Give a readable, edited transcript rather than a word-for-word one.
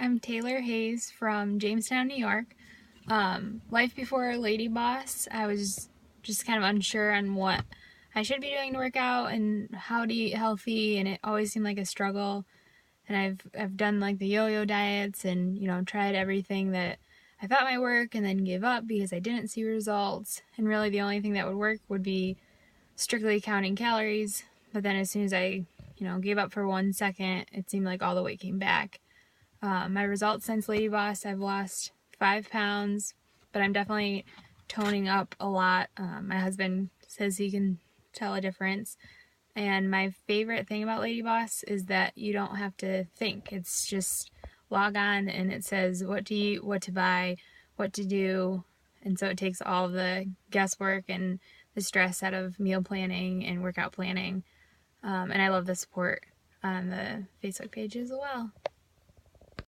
I'm Taylor Hayes from Jamestown, New York. Life before LadyBoss, I was just kind of unsure on what I should be doing to work out and how to eat healthy, and it always seemed like a struggle. And I've done like the yo-yo diets and tried everything that I thought might work and then gave up because I didn't see results. And really the only thing that would work would be strictly counting calories. But then as soon as I gave up for 1 second, it seemed like all the weight came back. My results since LadyBoss, I've lost 5 pounds, but I'm definitely toning up a lot. My husband says he can tell a difference. And my favorite thing about LadyBoss is that you don't have to think. It's just log on and it says what to eat, what to buy, what to do. And so it takes all the guesswork and the stress out of meal planning and workout planning. And I love the support on the Facebook page as well.